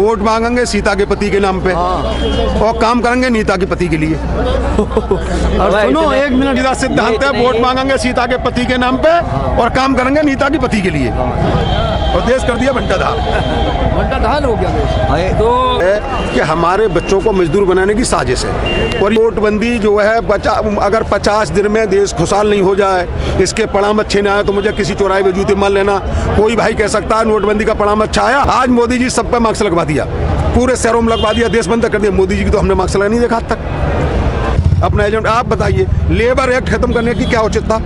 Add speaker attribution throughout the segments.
Speaker 1: Vote मांगेंगे सीता के पति के नाम पे और काम करेंगे नीता के पति के लिए। और सुनो, 1 मिनट, सीधा सिद्धांत है, वोट मांगेंगे सीता के पति के नाम पे और काम करेंगे नीता के पति के लिए, और देश कर दिया बंटाधार हो गया देश। तो कि हमारे बच्चों को मजदूर बनाने की साजिश है। और नोटबंदी जो है अगर 50 दिन में देश खुशहाल नहीं हो जाए, इसके परिणाम अच्छे ना आए, तो मुझे किसी चौराहे पे जूते मार लेना। कोई भाई कह सकता है नोटबंदी का परिणाम अच्छा आया। आज मोदी जी सब पे मार्क्स लगवा दिया, पूरे शहरों में लगवा दिया, देश बंद कर दिया। मोदी जी की तो हमने मार्क्स लगा नहीं देखा आज तक अपना एजेंट। आप बताइए, लेबर एक्ट खत्म करने की क्या उचित था?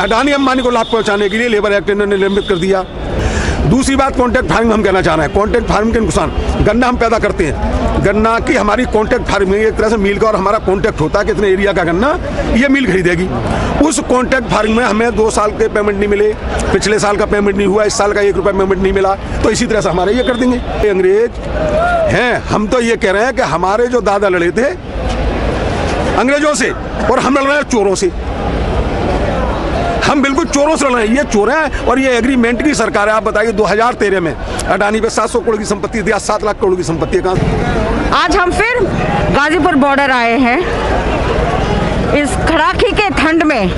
Speaker 1: अडानी अंबानी को लाभ पहुंचाने के लिए लेबर एक्ट इन्होंने निलंबित कर दिया। दूसरी बात, कॉन्ट्रैक्ट फार्मिंग हम कहना चाह रहे हैं। कॉन्ट्रैक्ट फार्मिंग के नुकसान, गन्ना हम पैदा करते हैं, गन्ना की हमारी कॉन्ट्रैक्ट फार्मिंग एक तरह से मिल का और हमारा कॉन्ट्रैक्ट होता है, कितने एरिया का गन्ना ये मिल खरीदेगी। उस कॉन्ट्रैक्ट फार्मिंग में हमें 2 साल के पेमेंट नहीं मिले, पिछले साल का पेमेंट नहीं हुआ, इस साल का 1 रुपया पेमेंट नहीं मिला, तो इसी तरह से हमारे ये कर देंगे। ये अंग्रेज हैं, हम तो ये कह रहे हैं कि हमारे जो दादा लड़े थे अंग्रेजों से और हम लड़ रहे हैं चोरों से। हम बिल्कुल चोरों से लड़ रहे हैं, ये चोर हैं और ये एग्रीमेंट की सरकार है। आप बताइए 2013 में अडानी पे 700 करोड़ की संपत्ति थी, आज 7 लाख करोड़ की संपत्ति है। कहाँ?
Speaker 2: आज हम फिर गाजीपुर बॉर्डर आए हैं। इस कड़ाके के ठंड में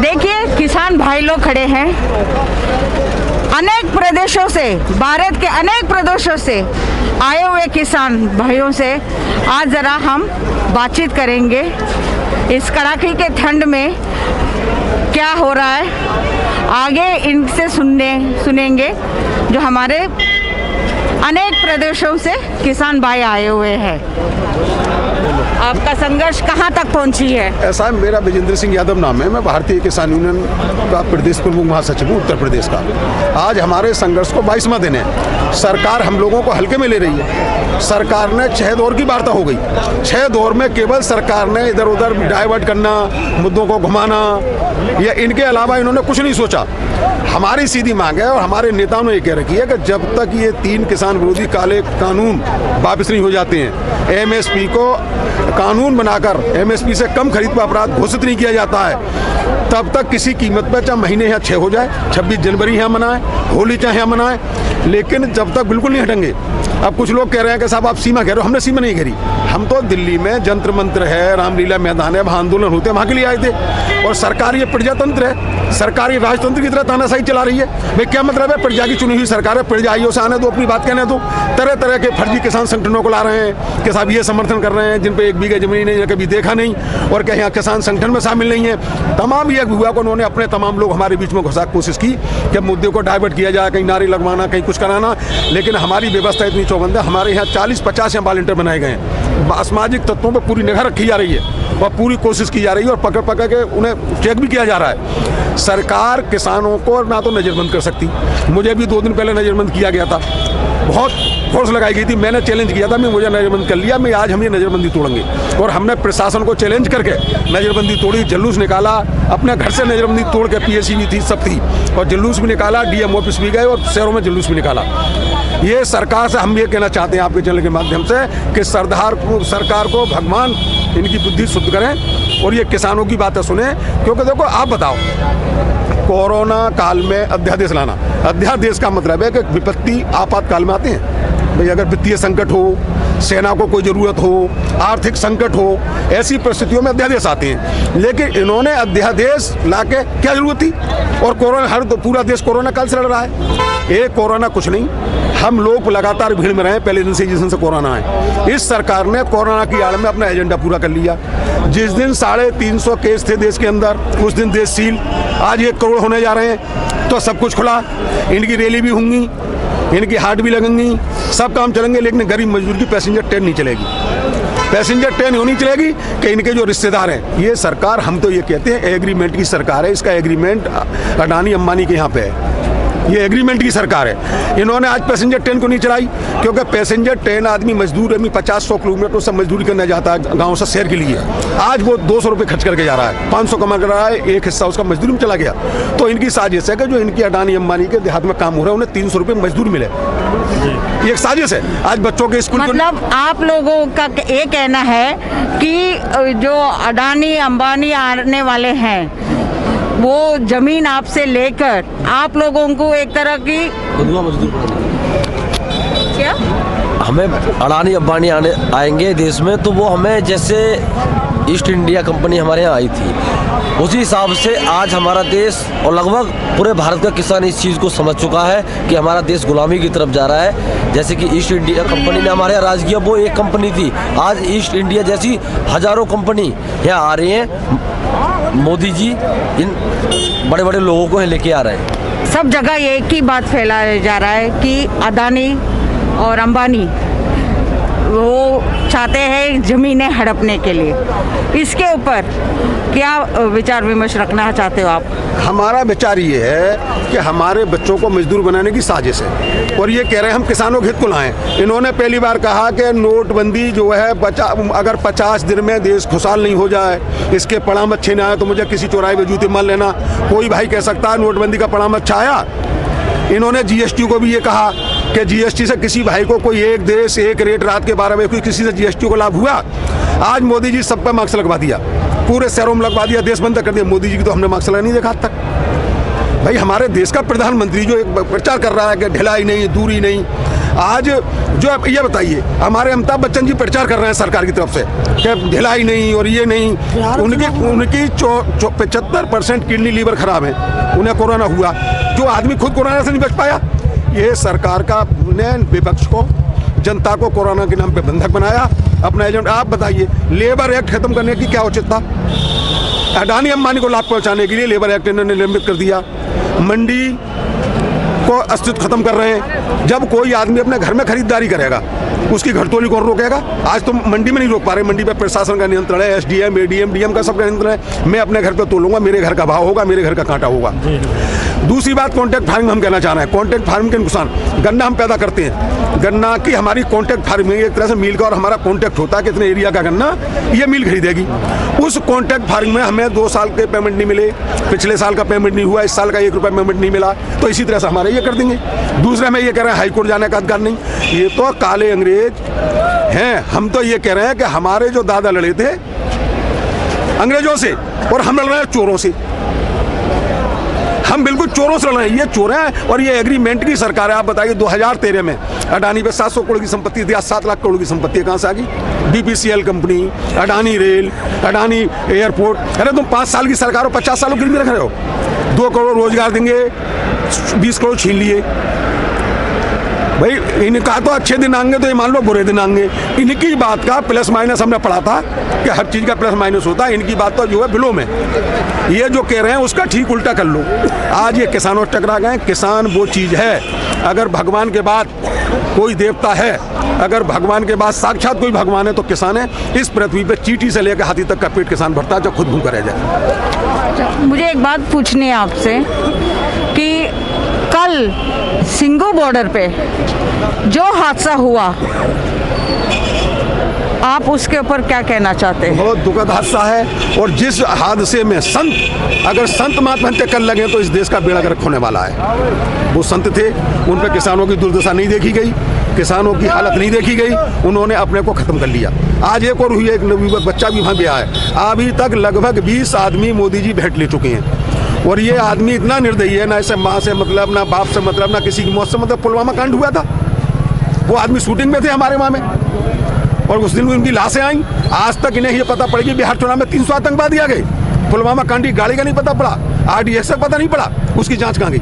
Speaker 2: देखिए किसान भाई लोग खड़े हैं, अनेक प्रदेशों से, भारत के अनेक प्रदेशों से आए हुए किसान भाइयों से आज ज़रा हम बातचीत करेंगे। इस कड़ाके के ठंड में क्या हो रहा है आगे इनसे सुनेंगे, जो हमारे अनेक प्रदेशों से किसान भाई आए हुए हैं। आपका संघर्ष कहाँ तक पहुँची है?
Speaker 1: ऐसा है, मेरा विजेंद्र सिंह यादव नाम है, मैं भारतीय किसान यूनियन का प्रदेश प्रमुख महासचिव हूँ उत्तर प्रदेश का। आज हमारे संघर्ष को 22वां दिन है। सरकार हम लोगों को हल्के में ले रही है। सरकार ने 6 दौर की वार्ता हो गई। 6 दौर में केवल सरकार ने इधर उधर डाइवर्ट करना, मुद्दों को घुमाना, या इनके अलावा इन्होंने कुछ नहीं सोचा। हमारी सीधी मांग है और हमारे नेताओं ने ये कह रखी है कि जब तक ये 3 किसान विरोधी काले कानून वापस नहीं हो जाते हैं, एमएसपी को कानून बनाकर एमएसपी से कम खरीद पर अपराध घोषित नहीं किया जाता है, तब तक किसी कीमत पर चाहे महीने यहाँ 6 हो जाए, 26 जनवरी यहाँ मनाएं, होली चाहे यहाँ मनाएं, लेकिन जब तक बिल्कुल नहीं हटेंगे। अब कुछ लोग कह रहे हैं कि साहब आप सीमा घेरो, हमने सीमा नहीं घेरी। हम तो दिल्ली में जंतर मंत्र है, रामलीला मैदान है, वहाँ आंदोलन होते हैं, वहाँ के लिए आए थे। और सरकार ये प्रजातंत्र है, सरकारी राजतंत्र की तरह तानाशाही चला रही है। भाई क्या मतलब है? प्रजा की चुनी हुई सरकार है, प्रजाइयों से आने दो, अपनी बात कहने दो। तरह तरह के फर्जी किसान संगठनों को ला रहे हैं कि साहब ये समर्थन कर रहे हैं जिन पे 1 बीघा जमीन नहीं, कभी देखा नहीं, और कहीं यहाँ किसान संगठन में शामिल नहीं है। तमाम ये हुआ को उन्होंने अपने तमाम लोग हमारे बीच में घुसा कोशिश की कि मुद्दे को डाइवर्ट किया जाए, कहीं नारे लगवाना, कहीं कुछ कराना। लेकिन हमारी व्यवस्था इतनी चौबंद है, हमारे यहाँ 40-50 यहाँ वॉलंटियर बनाए गए हैं। असामाजिक तत्वों पर पूरी निगाह रखी जा रही है और पूरी कोशिश की जा रही है और पकड़ पकड़ के उन्हें चेक भी किया जा रहा है। सरकार किसानों को ना तो नज़रबंद कर सकती, मुझे भी 2 दिन पहले नज़रबंद किया गया था, बहुत फोर्स लगाई गई थी, मैंने चैलेंज किया था, मैं मुझे नज़रबंद कर लिया। मैं आज हम ये नज़रबंदी तोड़ेंगे और हमने प्रशासन को चैलेंज करके नज़रबंदी तोड़ी, जुलूस निकाला, अपने घर से नज़रबंदी तोड़ के पीएसी भी थी, सब थी, और जुलूस भी निकाला, डीएम ऑफिस भी गए और शहरों में जुलूस भी निकाला। ये सरकार से हम ये कहना चाहते हैं आपके चैनल के माध्यम से कि सरकार को भगवान इनकी बुद्धि शुद्ध करें और ये किसानों की बातें सुने। क्योंकि देखो, आप बताओ, कोरोना काल में अध्यादेश लाना, अध्यादेश का मतलब है कि विपत्ति आपातकाल में आते हैं। भाई अगर वित्तीय संकट हो, सेना को कोई ज़रूरत हो, आर्थिक संकट हो, ऐसी परिस्थितियों में अध्यादेश आते हैं। लेकिन इन्होंने अध्यादेश लाके क्या जरूरत थी? और कोरोना, पूरा देश कोरोना काल से लड़ रहा है। ये कोरोना कुछ नहीं, हम लोग लगातार भीड़ में रहे पहले दिन से, जिस दिन से कोरोना है। इस सरकार ने कोरोना की आड़ में अपना एजेंडा पूरा कर लिया। जिस दिन 350 केस थे देश के अंदर, उस दिन देश सील। आज 1 करोड़ होने जा रहे हैं तो सब कुछ खुला, इनकी रैली भी होंगी, इनकी हाट भी लगेंगी, सब काम चलेंगे, लेकिन गरीब मजदूर की पैसेंजर ट्रेन नहीं चलेगी। पैसेंजर ट्रेन होनी चलेगी कि इनके जो रिश्तेदार हैं। ये सरकार, हम तो ये कहते हैं एग्रीमेंट की सरकार है। इसका एग्रीमेंट अडानी अंबानी के यहाँ पे है, ये एग्रीमेंट की सरकार है। इन्होंने आज पैसेंजर ट्रेन को नहीं चलाई, क्योंकि पैसेंजर ट्रेन आदमी मजदूर आदमी 50-100 किलोमीटर से मजदूरी करने जाता है गांव से शहर के लिए। आज वो 200 रुपये खर्च करके जा रहा है, 500 कमा कर रहा है, एक हिस्सा उसका मजदूरी में चला गया। तो इनकी साजिश है कि जो इनकी अडानी अंबानी के देहात में काम हो रहा है, उन्हें 300 रुपये मजदूर मिले। ये एक साजिश है। आज बच्चों के स्कूल,
Speaker 2: मतलब आप लोगों का ये कहना है कि जो अडानी अंबानी आने वाले हैं, वो जमीन आपसे लेकर आप लोगों को एक तरह की क्या?
Speaker 3: हमें अडानी अंबानी आएंगे देश में तो वो हमें जैसे ईस्ट इंडिया कंपनी हमारे यहाँ आई थी उसी हिसाब से आज हमारा देश और लगभग पूरे भारत का किसान इस चीज़ को समझ चुका है कि हमारा देश गुलामी की तरफ जा रहा है। जैसे कि ईस्ट इंडिया कंपनी ने हमारे यहाँ राज किया, वो एक कंपनी थी, आज ईस्ट इंडिया जैसी हज़ारों कंपनी यहाँ आ रही हैं। मोदी जी इन बड़े बड़े लोगों को लेके आ रहे हैं।
Speaker 2: सब जगह एक ही बात फैलाया जा रहा है कि अडानी और अंबानी वो चाहते हैं ज़मीनें हड़पने के लिए। इसके ऊपर क्या विचार विमर्श रखना चाहते हो आप?
Speaker 1: हमारा विचार ये है कि हमारे बच्चों को मजदूर बनाने की साजिश है और ये कह रहे हैं हम किसानों के हित को लाएं। इन्होंने पहली बार कहा कि नोटबंदी जो है अगर 50 दिन में देश खुशहाल नहीं हो जाए, इसके परिणाम अच्छे ना आए तो मुझे किसी चौराहे पे जूते मान लेना। कोई भाई कह सकता है नोटबंदी का परिणाम अच्छा आया। इन्होंने जीएसटी को भी ये कहा कि जीएसटी से किसी भाई को कोई एक देश एक रेट रात के 12 बजे किसी से जीएसटी को लाभ हुआ। आज मोदी जी सब पे मार्क्स लगवा दिया, पूरे शहरों में लगवा दिया, देश बंद कर दिया। मोदी जी की तो हमने मार्क्स लगा नहीं देखा आज तक। भाई हमारे देश का प्रधानमंत्री जो एक प्रचार कर रहा है कि ढिलाई नहीं दूरी नहीं, आज जो ये बताइए हमारे अमिताभ बच्चन जी प्रचार कर रहे हैं सरकार की तरफ से कि ढिलाई नहीं और ये नहीं। उनकी 75% किडनी लीवर खराब है, उन्हें कोरोना हुआ। जो आदमी खुद कोरोना से नहीं बच पाया, ये सरकार का ने विपक्ष को जनता को कोरोना के नाम पे बंधक बनाया अपना एजेंट। आप बताइए लेबर एक्ट खत्म करने की क्या उचित था? अडानी अंबानी को लाभ पहुंचाने के लिए लेबर एक्ट इन्होंने निलंबित कर दिया। मंडी को अस्तित्व खत्म कर रहे हैं। जब कोई आदमी अपने घर में खरीदारी करेगा उसकी घरतोली कौन रोकेगा? आज तो मंडी में नहीं रोक पा रहे। मंडी पे प्रशासन का नियंत्रण है, एसडीएम एडीएम डीएम का सबका नियंत्रण है। मैं अपने घर पे तोलूंगा, मेरे घर का भाव होगा, मेरे घर का कांटा होगा। दूसरी बात कॉन्ट्रैक्ट फार्मिंग हम कहना चाह रहे हैं। कॉन्ट्रैक्ट फार्मिंग के नुकसान, गन्ना हम पैदा करते हैं, गन्ना की हमारी कॉन्ट्रैक्ट फार्मिंग एक तरह से मिल का और हमारा कॉन्ट्रैक्ट होता है कितने एरिया का गन्ना ये मिल खरीदेगी। उस कॉन्ट्रैक्ट फार्मिंग में हमें 2 साल के पेमेंट नहीं मिले, पिछले साल का पेमेंट नहीं हुआ, इस साल का 1 रुपया पेमेंट नहीं मिला, तो इसी तरह से हमारे ये कर देंगे। दूसरे में ये कह रहे हैं हाईकोर्ट जाने का अधिकार नहीं। ये तो काले अंग्रेज हैं। हम तो ये कह रहे हैं कि हमारे जो दादा लड़े थे अंग्रेजों से और हम लड़ रहे हैं चोरों से। हम बिल्कुल चोरों से लड़ रहे हैं। ये चोर हैं और ये एग्रीमेंट की सरकार है। आप बताइए 2013 में अडानी पे 700 करोड़ की संपत्ति थी, आज 7 लाख करोड़ की संपत्ति कहाँ से आ गई? BPCL company, Adani rail, Adani airport. अरे तुम 5 साल की सरकार हो, 50 सालों गिरवी रख रहे हो। 2 करोड़ रोजगार देंगे, 20 करोड़ छीन लिए। भाई इनका तो अच्छे दिन आएंगे तो ये मान लो बुरे दिन आएंगे। इनकी बात का प्लस माइनस हमने पढ़ा था कि हर चीज़ का प्लस माइनस होता है। इनकी बात तो जो है बिलो में, ये जो कह रहे हैं उसका ठीक उल्टा कर लो। आज ये किसानों से टकरा गए। किसान वो चीज़ है, अगर भगवान के बाद कोई देवता है, अगर भगवान के बाद साक्षात कोई भगवान है तो किसान है। इस पृथ्वी पे चींटी से लेकर हाथी तक का पेट किसान भरता है, जो खुद भूखा रह जाए।
Speaker 2: मुझे एक बात पूछनी है आपसे कि कल सिंगू बॉर्डर पे जो हादसा हुआ, आप उसके ऊपर क्या कहना चाहते हैं?
Speaker 1: बहुत दुखद हादसा है और जिस हादसे में अगर संत महात्मा हत्या कर लगे तो इस देश का बेड़ा गर्क होने वाला है। वो संत थे, उन पर किसानों की दुर्दशा नहीं देखी गई, किसानों की हालत नहीं देखी गई, उन्होंने अपने को खत्म कर लिया। आज एक और हुई, एक नवयुवक बच्चा भी वहाँ पे आया है। अभी तक लगभग 20 आदमी मोदी जी भेंट ले चुके हैं और ये आदमी इतना निर्दयी है, ना इसे माँ से मतलब, ना बाप से मतलब, ना किसी की मौत से मतलब। पुलवामा कांड हुआ था, वो आदमी शूटिंग में थे हमारे वहाँ में और उस दिन उनकी लाशें आई। आज तक इन्हें ये पता पड़ेगी बिहार चुनाव में 300 आतंकवादी आ गए। पुलवामा कांड की गाड़ी का नहीं पता पड़ा, RDX का पता नहीं पड़ा, उसकी जांच कहाँ गई?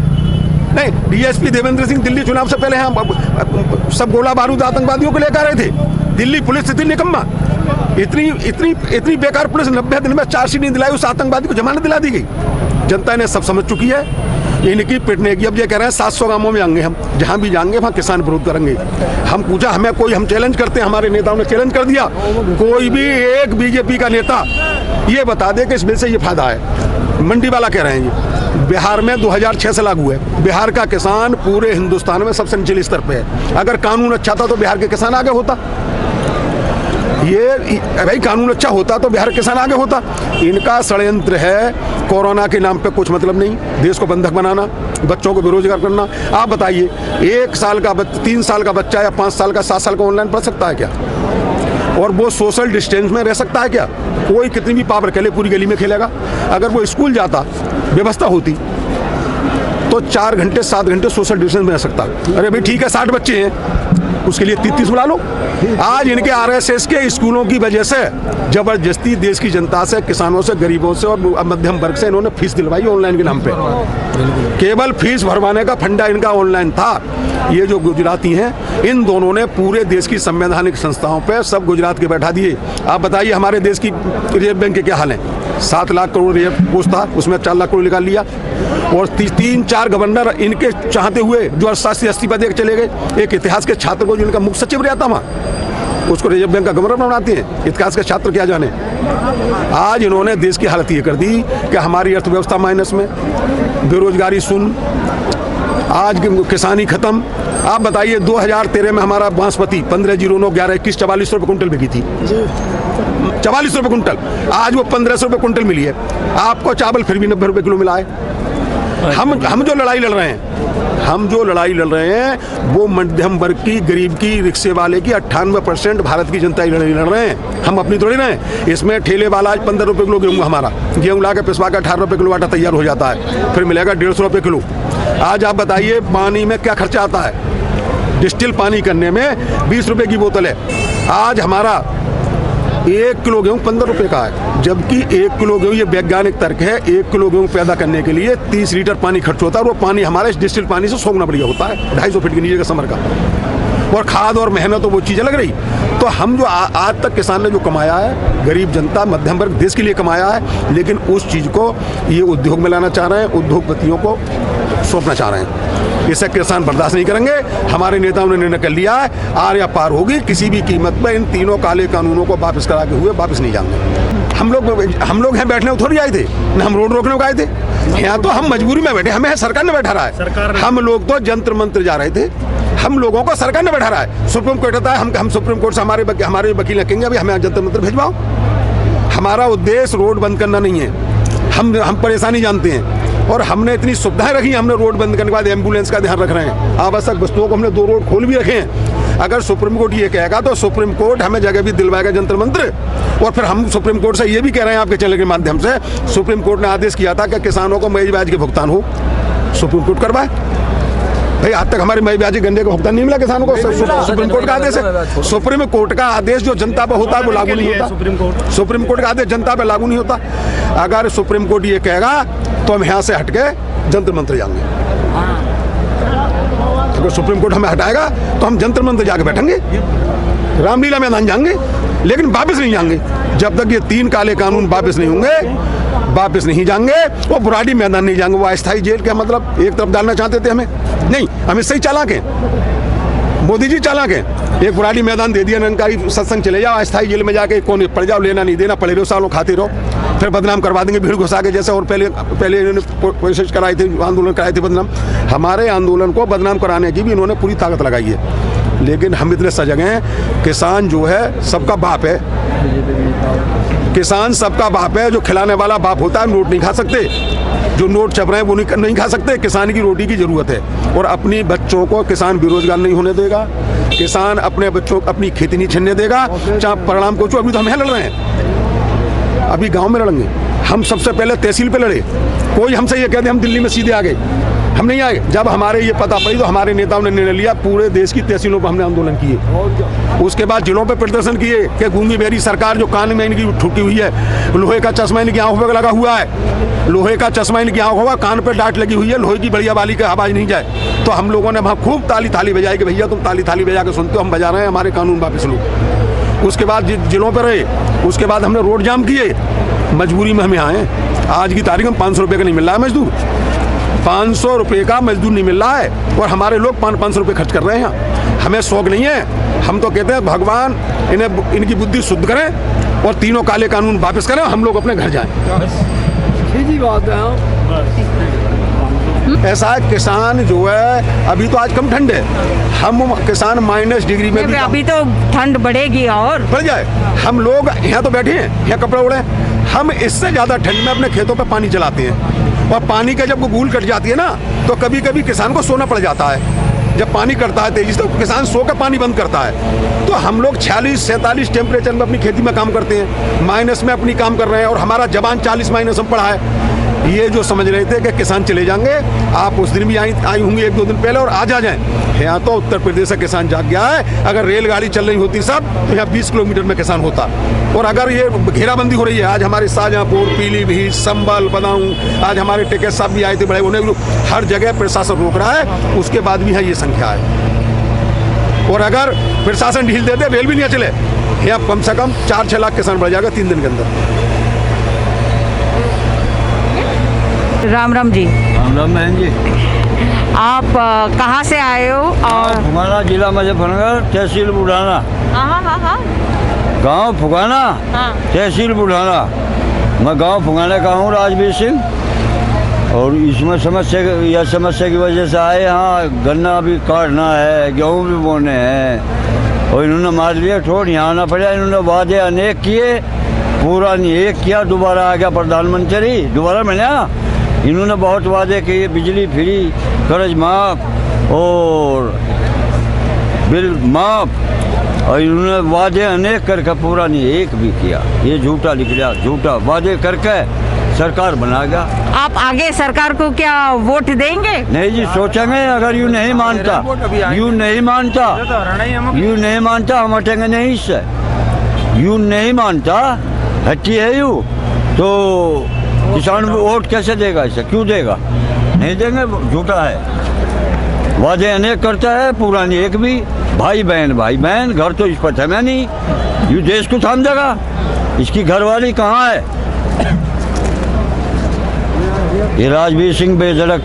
Speaker 1: नहीं, DSP देवेंद्र सिंह दिल्ली चुनाव से पहले हम सब गोला बारूद आतंकवादियों को लेकर आए थे। दिल्ली पुलिस इतनी निकम्मा, इतनी बेकार पुलिस 90 दिन में चार्जशीट नहीं दिलाई, उस आतंकवादी को जमानत दिला दी गई। जनता ने सब समझ चुकी है इनकी पिटने की। अब ये कह रहे हैं 700 गांवों में आएंगे हम, जहां भी जाएंगे वहां किसान विरोध करेंगे। हम पूछा, हमें कोई, हम चैलेंज करते हैं, हमारे नेताओं ने चैलेंज कर दिया, कोई भी एक बीजेपी का नेता ये बता दे कि इस बिल से ये फायदा है। मंडी वाला कह रहे हैं ये बिहार में 2006 से लागू है। बिहार का किसान पूरे हिंदुस्तान में सबसे निचले स्तर पे है। अगर कानून अच्छा था तो बिहार के किसान आगे होता। ये भाई कानून अच्छा होता तो बिहार किसान आगे होता। इनका षड्यंत्र है, कोरोना के नाम पे कुछ मतलब नहीं, देश को बंधक बनाना, बच्चों को बेरोजगार करना। आप बताइए 1 साल का 3 साल का बच्चा या 5 साल का 7 साल का ऑनलाइन पढ़ सकता है क्या? और वो सोशल डिस्टेंस में रह सकता है क्या? कोई कितनी भी पावर खेले पूरी गली में खेलेगा। अगर वो स्कूल जाता, व्यवस्था होती तो 4 घंटे 7 घंटे सोशल डिस्टेंस में रह सकता। अरे भाई ठीक है 60 बच्चे हैं, उसके लिए 33 बुला लो। आज इनके आरएसएस के स्कूलों की वजह से जबरदस्ती देश की जनता से, किसानों से, गरीबों से और मध्यम वर्ग से इन्होंने फीस दिलवाई ऑनलाइन के नाम पे। केवल फीस भरवाने का फंडा इनका ऑनलाइन था। ये जो गुजराती हैं, इन दोनों ने पूरे देश की संवैधानिक संस्थाओं पे सब गुजरात के बैठा दिए। आप बताइए हमारे देश की रिजर्व बैंक के क्या हाल है? 7 लाख करोड़ रिजर्व कोष था, उसमें 4 लाख करोड़ निकाल लिया। और 3-4 गवर्नर इनके चाहते हुए जो 80 पद चले गए। एक इतिहास के छात्र को जो इनका मुख्य सचिव रहता वहाँ, उसको रिजर्व बैंक का गवर्नर बनाते हैं। इतिहास के छात्र क्या जाने। आज इन्होंने देश की हालत ये कर दी कि हमारी अर्थव्यवस्था माइनस में, बेरोजगारी शून्य, आज किसानी खत्म। आप बताइए 2013 में हमारा बासमती 15091121 44 रुपये कुंटल बिकी थी, 44 रुपये कुंटल। आज वो 1500 रुपये कुंटल मिली है। आपको चावल फिर भी 90 रुपये किलो मिला है। हम जो लड़ाई लड़ रहे हैं वो मध्यम वर्ग की, गरीब की, रिक्शे वाले की 98% भारत की जनता ही लड़ रहे हैं। हम अपनी थोड़ी ना है। इसमें ठेले वाला आज 15 रुपये किलो गेहूँ, हमारा गेहूँ ला के पिसवा के 18 रुपये किलो आटा तैयार हो जाता है, फिर मिलेगा 150 रुपये किलो। आज आप बताइए पानी में क्या खर्चा आता है? डिस्टिल पानी करने में 20 रुपये की बोतल है। आज हमारा 1 किलो गेहूँ 15 रुपये का है, जबकि 1 किलो गेहूँ, ये वैज्ञानिक तर्क है, 1 किलो गेहूँ पैदा करने के लिए 30 लीटर पानी खर्च होता है। और वो पानी हमारे डिस्टिल पानी से 100 गुना बढ़िया होता है, 250 फीट के नीचे का समर का। और खाद और मेहनत तो वो चीज़ें लग रही। तो हम जो आज तक किसान ने जो कमाया है, गरीब जनता, मध्यम वर्ग देश के लिए कमाया है, लेकिन उस चीज़ को ये उद्योग में लाना चाह रहे हैं, उद्योगपतियों को सौंपना चाह रहे हैं। इसे किसान बर्दाश्त नहीं करेंगे। हमारे नेताओं ने निर्णय कर लिया है, आर या पार होगी, किसी भी कीमत पर इन तीनों काले कानूनों को वापस करा के हुए वापस नहीं जाएंगे। हम लोग यहाँ बैठने थोड़ी आए थे, न हम रोड रोकने को आए थे। यहाँ तो हम मजबूरी में बैठे, हमें सरकार ने बैठा रहा है। हम लोग तो जंतर मंत्र जा रहे थे, हम लोगों को सरकार ने बैठा रहा है। सुप्रीम कोर्ट कहता है, हम सुप्रीम कोर्ट से हमारे वकील कहेंगे अभी हमें जंतर मंत्र भिजवाओ। हमारा उद्देश्य रोड बंद करना नहीं है। हम परेशानी जानते हैं और हमने इतनी सुविधाएं रखी। हमने रोड बंद करने के बाद एम्बुलेंस का ध्यान रख रहे हैं, आवश्यक वस्तुओं को हमने 2 रोड खोल भी रखे हैं। अगर सुप्रीम कोर्ट ये कहेगा तो सुप्रीम कोर्ट हमें जगह भी दिलवाएगा जंतर मंत्र। और फिर हम सुप्रीम कोर्ट से ये भी कह रहे हैं आपके चैनल के माध्यम से, सुप्रीम कोर्ट ने आदेश किया था कि किसानों को मई ब्याज के भुगतान हो, सुप्रीम कोर्ट करवाए। भाई आज तक हमारे मई ब्याज गन्ने का भुगतान नहीं मिला किसानों को। सुप्रीम कोर्ट का आदेश है। सुप्रीम कोर्ट का आदेश जो जनता पर होता है वो लागू नहीं होता। सुप्रीम कोर्ट का आदेश जनता पर लागू नहीं होता। अगर सुप्रीम कोर्ट ये कहेगा तो हम यहाँ से हटके जंतर मंत्र जाएंगे। अगर सुप्रीम कोर्ट हमें हटाएगा तो हम जंतर मंत्र जाके बैठेंगे, रामलीला मैदान जाएंगे, लेकिन वापस नहीं जाएंगे जब तक ये 3 काले कानून वापस नहीं होंगे। वापस नहीं जाएंगे, वो बुराड़ी मैदान नहीं जाएंगे। वो अस्थायी जेल का मतलब एक तरफ डालना चाहते थे हमें, नहीं, हम इससे ही चालाक हैं। मोदी जी चालाक हैं। एक बुराड़ी मैदान दे दिया, निरंकारी सत्संग चले जाओ, अस्थायी जेल में जाके कौन पड़ जाओ, लेना नहीं देना, पड़े रहो, सालों खाते रहो, फिर बदनाम करवा देंगे भीड़ घुसा के जैसे। और पहले इन्होंने कोशिश कराई थी, आंदोलन कराए थे बदनाम। हमारे आंदोलन को बदनाम कराने की भी इन्होंने पूरी ताकत लगाई है। लेकिन हम इतने सजग हैं, किसान जो है सबका बाप है। किसान सबका बाप है। जो खिलाने वाला बाप होता है, नोट नहीं खा सकते। जो नोट छप रहे हैं वो नहीं खा सकते। किसान की रोटी की जरूरत है। और अपनी बच्चों को किसान बेरोजगार नहीं होने देगा। किसान अपने बच्चों को अपनी खेती नहीं छीनने देगा। चाहे परिणाम को अभी तो हम यहाँ लड़ रहे हैं, अभी गांव में लड़ेंगे। हम सबसे पहले तहसील पे लड़े। कोई हमसे ये कहते हम दिल्ली में सीधे आ गए, हम नहीं आए। जब हमारे ये पता पड़ी तो हमारे नेताओं ने निर्णय लिया, पूरे देश की तहसीलों पर हमने आंदोलन किए। उसके बाद जिलों पे प्रदर्शन किए कि गूंगी बेरी सरकार जो कान में इनकी ठुकी हुई है, लोहे का चश्मा इनकी आंखों पर लगा हुआ है, लोहे का चश्मा इनकी आंखों पर, कान पर डांट लगी हुई है, लोहे की बढ़िया वाली का आवाज़ नहीं जाए। तो हम लोगों ने वहाँ खूब ताली थाली बजाई कि भैया तुम ताली थाली बजा के सुनते हो, हम बजा रहे हैं, हमारे कानून वापस लो। उसके बाद जिलों पर रहे, उसके बाद हमने रोड जाम किए। मजबूरी में हम यहाँ आए। आज की तारीख में 500 रुपये का नहीं मिल रहा है मजदूर, 500 रुपये का मजदूर नहीं मिल रहा है। और हमारे लोग 500 रुपये खर्च कर रहे हैं यहाँ। हमें शौक नहीं है। हम तो कहते हैं भगवान इनकी बुद्धि शुद्ध करें और तीनों काले कानून वापस करें, हम लोग अपने घर जाएं।
Speaker 4: सीधी बात है।
Speaker 1: ऐसा है, किसान जो है अभी तो आज कम ठंड है, हम किसान माइनस डिग्री में भी
Speaker 2: अभी तो ठंड बढ़ेगी और
Speaker 1: बढ़ जाए। हम लोग यहाँ तो बैठे हैं, यहाँ कपड़े उड़े, हम इससे ज़्यादा ठंड में अपने खेतों पे पानी चलाते हैं। और पानी का जब गूल कट जाती है ना, तो कभी कभी किसान को सोना पड़ जाता है। जब पानी कटता है तेजी से तो किसान सो कर पानी बंद करता है। तो हम लोग 46-47 टेम्परेचर में अपनी खेती में काम करते हैं, माइनस में अपनी काम कर रहे हैं। और हमारा जवान 40 माइनस में पड़ा है। ये जो समझ रहे थे कि किसान चले जाएंगे, आप उस दिन भी आई होंगी 1-2 दिन पहले, और आज आ जाएं। यहाँ तो उत्तर प्रदेश का किसान जाग गया है। अगर रेलगाड़ी चल रही होती सब तो यहाँ 20 किलोमीटर में किसान होता। और अगर ये घेराबंदी हो रही है, आज हमारे शाहजहाँपुर, पीलीभीत, संभल, बदाऊं, आज हमारे टिकैत साहब भी आए थे, बड़े उन्हें हर जगह प्रशासन रोक रहा है, उसके बाद भी यहाँ ये संख्या है। और अगर प्रशासन ढील दे दे, रेल भी नहीं चले, यहाँ कम से कम 4-6 लाख किसान बढ़ जाएगा 3 दिन के अंदर।
Speaker 2: राम राम जी।
Speaker 5: राम राम बहन जी।
Speaker 2: आप कहाँ से आए हो? और
Speaker 5: फुगाना, जिला मुजफ्फरनगर, तहसील बुढ़ाना।
Speaker 2: हाँ।
Speaker 5: गांव फुगाना,
Speaker 2: हाँ।
Speaker 5: तहसील बुढ़ाना। मैं गांव फुगाना का हूँ, राजवीर सिंह। और इसमें समस्या की वजह से आए यहाँ। गन्ना भी काटना है, गेहूँ भी बोने हैं, और इन्होंने मार लिया ठोड़, यहाँ आना पड़ा। इन्होंने वादे अनेक किए, पूरा नहीं एक किया। दोबारा आ गया प्रधानमंत्री, दोबारा मिला। इन्होंने बहुत वादे किए, बिजली फ्री, कर्ज माफ और बिल माफ, और इन्होंने वादे अनेक करके पूरा नहीं एक भी किया। ये झूठा निकला, झूठा वादे करके सरकार बना गया।
Speaker 2: आप आगे सरकार को क्या वोट देंगे?
Speaker 5: नहीं जी, सोचेंगे। अगर यूँ नहीं मानता, हम हटेंगे नहीं इससे। यूँ नहीं मानता, हट्टी है यूँ, तो किसान वोट कैसे देगा? इसे क्यों देगा? नहीं देंगे, झूठा है। वादे अनेक करता है, पूरा नहीं एक भी। भाई बहन घर तो इस पर थमे नहीं। ये देश को थाम देगा? इसकी घरवाली कहाँ है? ये राजवीर सिंह बेधड़क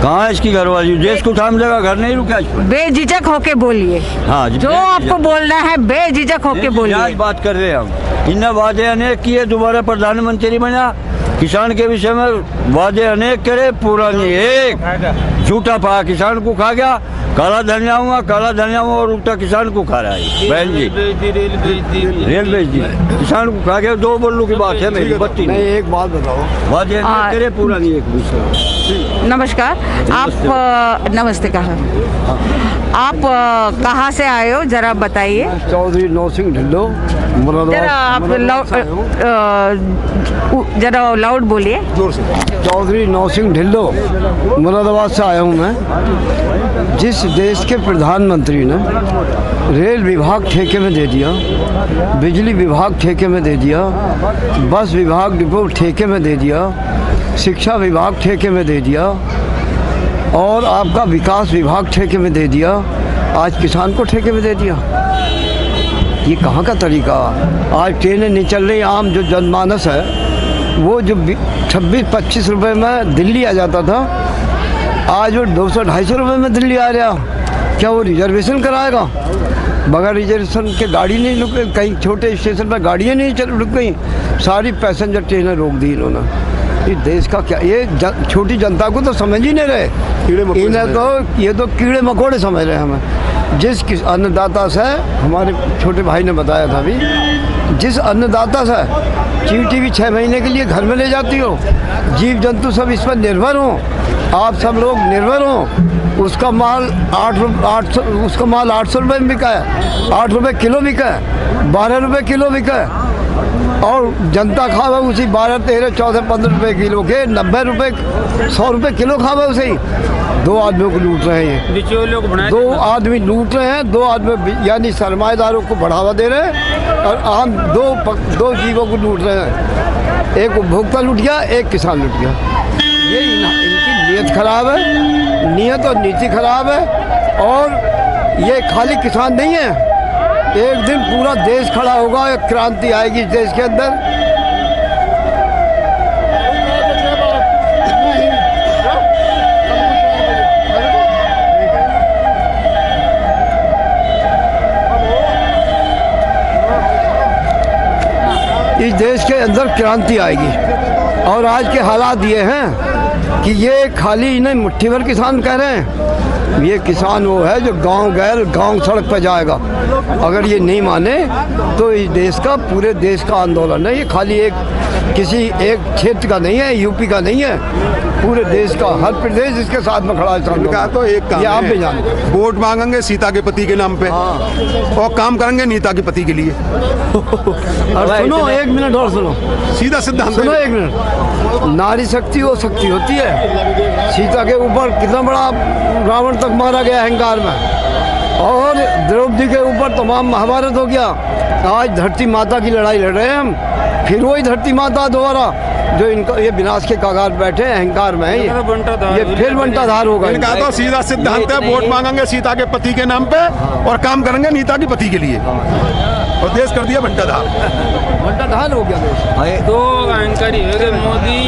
Speaker 5: कहाँ है? इसकी घरवाली देश को थाम देगा? घर नहीं रुका इस पर।
Speaker 2: बेझिझक होके बोलिए।
Speaker 5: हाँ,
Speaker 2: जो आपको बोलना है बेझिझक होके बोलिए।
Speaker 5: बात कर रहे हैं हम। इन्हें वादे अनेक किए, दोबारा प्रधानमंत्री बना। किसान के विषय में वादे अनेक करे, पूरा नहीं एक। झूठा पाया, किसान को खा गया। काला धनिया हुआ और उल्टा किसान को खा रहा है। बहन जी, रेल बेच दी, किसान को खा गया। 2 बल्लू की बात है मेरी, बत्ती नहीं।
Speaker 4: एक बात बताओ,
Speaker 5: वादे अनेक करे, पूरा नहीं एक विषय।
Speaker 2: नमस्कार। आप नमस्ते कहा। आप कहाँ से आए हो, जरा बताइए।
Speaker 4: चौधरी नौ सिंह ढिल्लो,
Speaker 2: जरा आप जरा लाउड बोलिए,
Speaker 1: जोर से।
Speaker 4: चौधरी नौ सिंह ढिल्लो, मुरादाबाद से आया हूँ मैं। जिस देश के प्रधानमंत्री ने रेल विभाग ठेके में दे दिया, बिजली विभाग ठेके में दे दिया, बस विभाग डिपो ठेके में दे दिया, शिक्षा विभाग ठेके में दे दिया, और आपका विकास विभाग ठेके में दे दिया, आज किसान को ठेके में दे दिया। ये कहाँ का तरीका? आज ट्रेनें नहीं चल रही। आम जो जनमानस है, वो जो 26-25 रुपये में दिल्ली आ जाता था, आज वो 200-250 रुपये में दिल्ली आ रहा। क्या वो रिजर्वेशन कराएगा? बगैर रिजर्वेशन के गाड़ी नहीं रुक, कहीं छोटे स्टेशन पर गाड़ियाँ नहीं रुक गई, सारी पैसेंजर ट्रेनें रोक दी इन्होंने। ये देश का क्या? ये छोटी जनता को तो समझ ही नहीं रहे। इन्हें तो ये तो कीड़े मकोड़े समझ रहे हैं हमें। जिस अन्नदाता से, हमारे छोटे भाई ने बताया था अभी, जिस अन्नदाता से चींटी भी 6 महीने के लिए घर में ले जाती हो, जीव जंतु सब इस पर निर्भर हों, आप सब लोग निर्भर हों, उसका माल 800 रुपये में बिका है, 8 रुपये किलो बिका है, 12 रुपये किलो बिका है, और जनता खावे उसी 12, 13, 14, 15 रुपये किलो के, 90 रुपये 100 रुपये किलो खावे उसे ही। 2 आदमियों को लूट रहे हैं ये। 2 आदमी लूट रहे हैं, 2 आदमी यानी सरमाएदारों को बढ़ावा दे रहे हैं, और आम दो जीवों को लूट रहे हैं। एक उपभोक्ता लूट गया, एक किसान लूट गया। ये इनकी नीयत खराब है, नीयत और नीति खराब है। और ये खाली किसान नहीं है, एक दिन पूरा देश खड़ा होगा, एक क्रांति आएगी इस देश के अंदर। इस देश के अंदर क्रांति आएगी। और आज के हालात ये हैं कि ये खाली इन्हें मुट्ठी भर किसान कह रहे हैं। ये किसान वो है जो गांव गैर गांव सड़क पर जाएगा। अगर ये नहीं माने तो इस देश का, पूरे देश का आंदोलन है। ये खाली एक किसी एक क्षेत्र का नहीं है, यूपी का नहीं है, पूरे देश का हर प्रदेश इसके साथ में खड़ा है।
Speaker 1: इनका तो एक काम
Speaker 4: ये आप भी
Speaker 1: है,
Speaker 4: जानते हैं।
Speaker 1: वोट मांगेंगे सीता के पति के नाम पे और काम करेंगे नीता के पति के लिए।
Speaker 4: और सुनो, एक मिनट और सुनो,
Speaker 1: सीधा सिद्धांत
Speaker 4: सुनो
Speaker 1: है।
Speaker 4: एक मिनट। नारी शक्ति वो शक्ति होती है। सीता के ऊपर कितना बड़ा रावण तक मारा गया अहंकार में, और द्रौपदी के ऊपर तमाम महाभारत हो गया। आज धरती माता की लड़ाई लड़ रहे हैं हम, फिर वही धरती माता दोबारा जो इनका ये विनाश के कगार पे बैठे हैं, अहंकार में है ये फिर बंटाधार होगा।
Speaker 1: इनका तो सीधा सिद्धांत है, वोट मांगेंगे सीता के पति के नाम पे और काम करेंगे नीता के पति के लिए, और देश कर दिया बंटाधार।
Speaker 4: बंटाधार हो गया देश।
Speaker 6: दो अहंकारी हो गए, मोदी